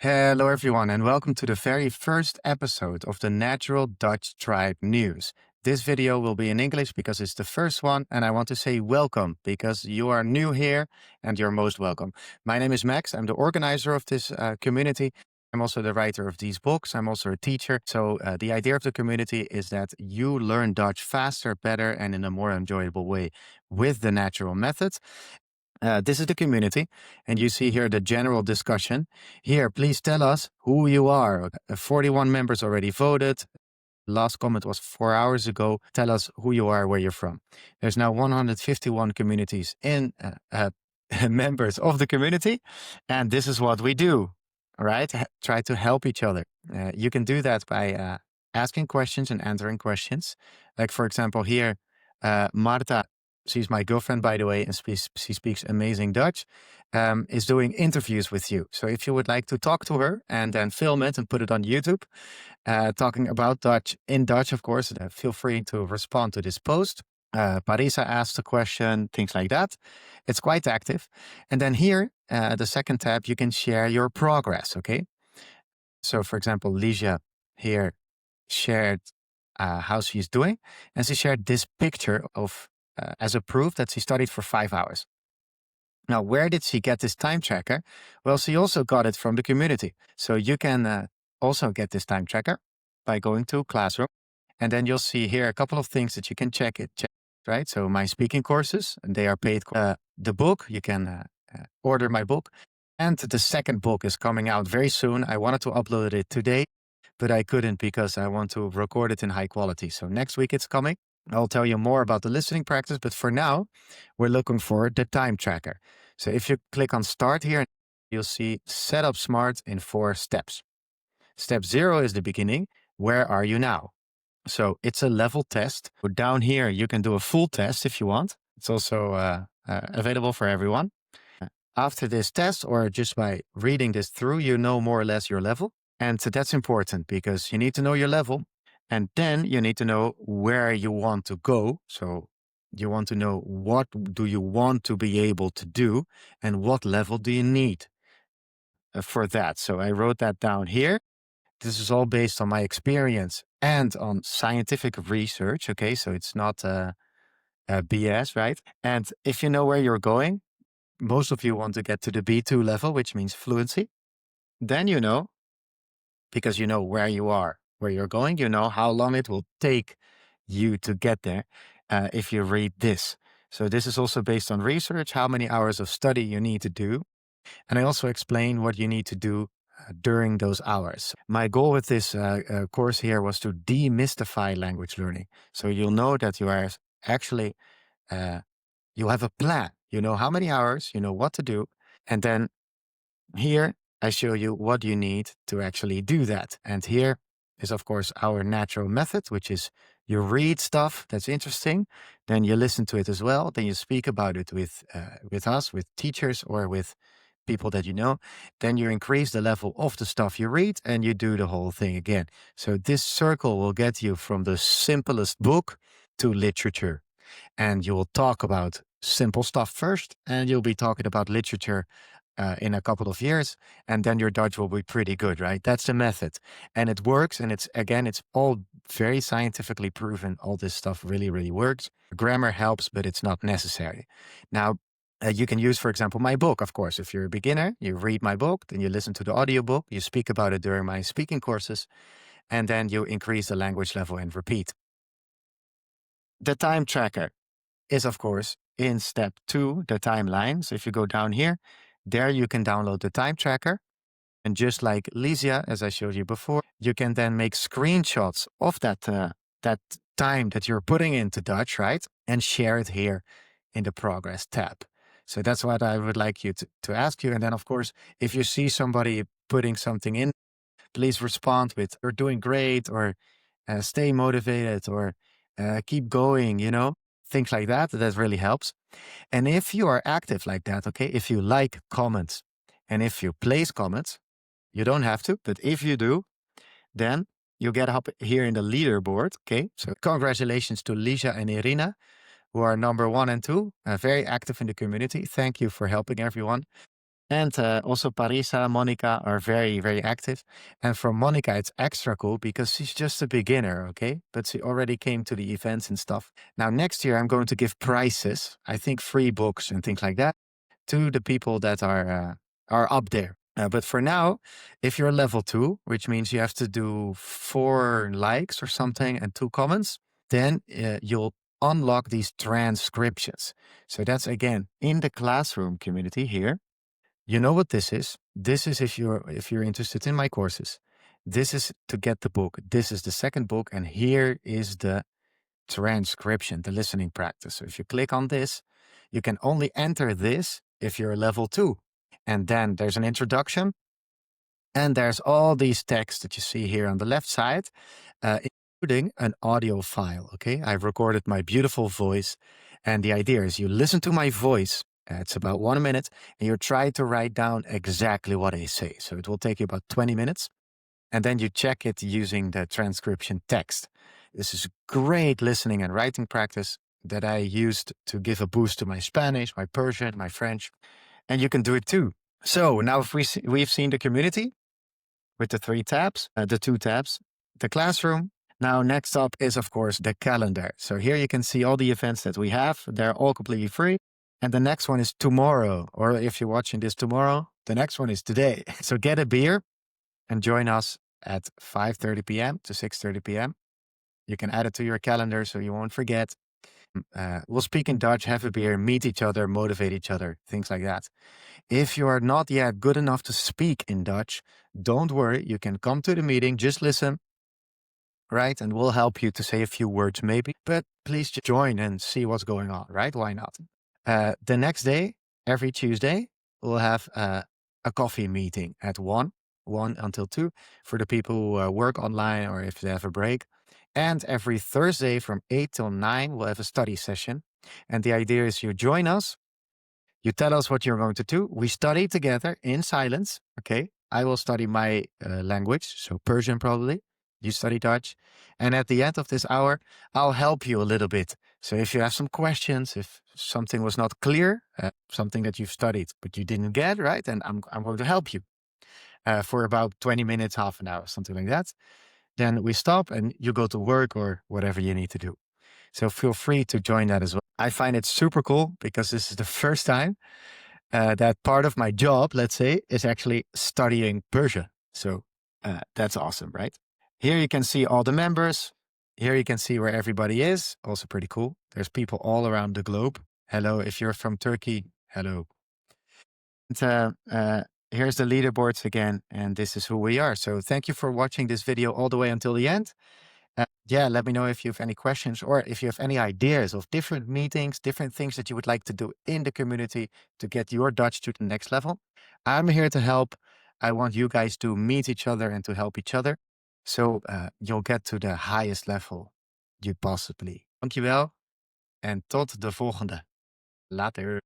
Hello, everyone, and welcome to the very first episode of the Natural Dutch Tribe News. This video will be in English because it's the first one, and I want to say welcome because you are new here and you're most welcome. My name is Max. I'm the organizer of this community. I'm also the writer of these books. I'm also a teacher. So the idea of the community is that you learn Dutch faster, better, and in a more enjoyable way with the natural method. This is the community, and you see here the general discussion. Here, please tell us who you are. 41 members already voted. Last comment was 4 hours ago. Tell us who you are, where you're from. There's now 151 communities in members of the community, and this is what we do. All right, try to help each other. You can do that by asking questions and answering questions. Like for example, here, Marta. She's my girlfriend, by the way, and she speaks amazing Dutch, is doing interviews with you. So if you would like to talk to her and then film it and put it on YouTube, talking about Dutch in Dutch, of course, feel free to respond to this post. Parisa asked a question, things like that. It's quite active. And then here, the second tab, you can share your progress, okay? So for example, Ligia here shared how she's doing, and she shared this picture of as a proof that she studied for 5 hours. Now, where did she get this time tracker? Well, she also got it from the community. So you can also get this time tracker by going to Classroom. And then you'll see here a couple of things that you can check, right? So my speaking courses, and they are paid. The book, you can order my book. And the second book is coming out very soon. I wanted to upload it today, but I couldn't because I want to record it in high quality. So next week it's coming. I'll tell you more about the listening practice, but for now, we're looking for the time tracker. So if you click on Start here, you'll see Set Up Smart in 4 steps. Step 0 is the beginning. Where are you now? So it's a level test. Down here, you can do a full test if you want. It's also available for everyone. After this test, or just by reading this through, you know more or less your level. And that's important because you need to know your level. And then you need to know where you want to go. So you want to know what do you want to be able to do and what level do you need for that. So I wrote that down here. This is all based on my experience and on scientific research. Okay, so it's not BS, right? And if you know where you're going, most of you want to get to the B2 level, which means fluency. Then you know, because you know where you are, where you're going, you know how long it will take you to get there if you read this. So this is also based on research, how many hours of study you need to do. And I also explain what you need to do during those hours. My goal with this course here was to demystify language learning. So you'll know that you are actually, you have a plan. You know how many hours, you know what to do. And then here I show you what you need to actually do that. And here is, of course, our natural method, which is you read stuff that's interesting, then you listen to it as well, then you speak about it with us, with teachers, or with people that you know. Then you increase the level of the stuff you read, and you do the whole thing again. So this circle will get you from the simplest book to literature. And you will talk about simple stuff first, and you'll be talking about literature in a couple of years, and then your Dutch will be pretty good, right? That's the method. And it works, and it's all very scientifically proven. All this stuff really, really works. Grammar helps, but it's not necessary. Now, you can use, for example, my book, of course. If you're a beginner, you read my book, then you listen to the audiobook, you speak about it during my speaking courses, and then you increase the language level and repeat. The time tracker is, of course, in step 2, the timeline. So if you go down here, there you can download the time tracker. And just like Lysia, as I showed you before, you can then make screenshots of that time that you're putting into Dutch, right? And share it here in the progress tab. So that's what I would like you to ask you. And then, of course, if you see somebody putting something in, please respond with, "You're doing great," or "Stay motivated," or "Keep going," things like that. That really helps. And if you are active like that, okay, if you like comments and if you place comments, you don't have to, but if you do, then you get up here in the leaderboard, okay? So congratulations to Lisha and Irina, who are number 1 and 2, very active in the community. Thank you for helping everyone. And also Parisa, Monica are very, very active. And for Monica, it's extra cool because she's just a beginner, okay? But she already came to the events and stuff. Now, next year, I'm going to give prizes, I think free books and things like that, to the people that are up there. But for now, if you're level 2, which means you have to do 4 likes or something and 2 comments, then you'll unlock these transcriptions. So that's again in the classroom community here. You know what this is? This is if you're interested in my courses. This is to get the book. This is the second book, and here is the transcription, the listening practice. So if you click on this, you can only enter this if you're level 2. And then there's an introduction, and there's all these texts that you see here on the left side, including an audio file. Okay, I've recorded my beautiful voice, and the idea is you listen to my voice. It's about 1 minute, and you try to write down exactly what I say. So it will take you about 20 minutes, and then you check it using the transcription text. This is great listening and writing practice that I used to give a boost to my Spanish, my Persian, my French, and you can do it too. So now if we've seen the community with the 3 tabs, the 2 tabs, the classroom. Now, next up is, of course, the calendar. So here you can see all the events that we have. They're all completely free. And the next one is tomorrow. Or if you're watching this tomorrow, the next one is today. So get a beer and join us at 5:30 p.m. to 6:30 p.m. You can add it to your calendar so you won't forget. We'll speak in Dutch, have a beer, meet each other, motivate each other, things like that. If you are not yet good enough to speak in Dutch, don't worry. You can come to the meeting, just listen, right? And we'll help you to say a few words maybe. But please just join and see what's going on, right? Why not? The next day, every Tuesday, we'll have a coffee meeting at 1 until 2 for the people who work online or if they have a break. And every Thursday from 8 till 9, we'll have a study session. And the idea is you join us, you tell us what you're going to do. We study together in silence. Okay. I will study my language, so Persian probably. You study Dutch. And at the end of this hour, I'll help you a little bit. So if you have some questions, if something was not clear, something that you've studied but you didn't get, right? And I'm going to help you for about 20 minutes, half an hour, something like that. Then we stop and you go to work or whatever you need to do. So feel free to join that as well. I find it super cool because this is the first time that part of my job, let's say, is actually studying Persian. So that's awesome, right? Here you can see all the members. Here you can see where everybody is. Also pretty cool. There's people all around the globe. Hello, if you're from Turkey, hello. And, here's the leaderboards again, and this is who we are. So thank you for watching this video all the way until the end. Yeah, let me know if you have any questions or if you have any ideas of different meetings, different things that you would like to do in the community to get your Dutch to the next level. I'm here to help. I want you guys to meet each other and to help each other. So you'll get to the highest level you possibly. Dankjewel en tot de volgende. Later.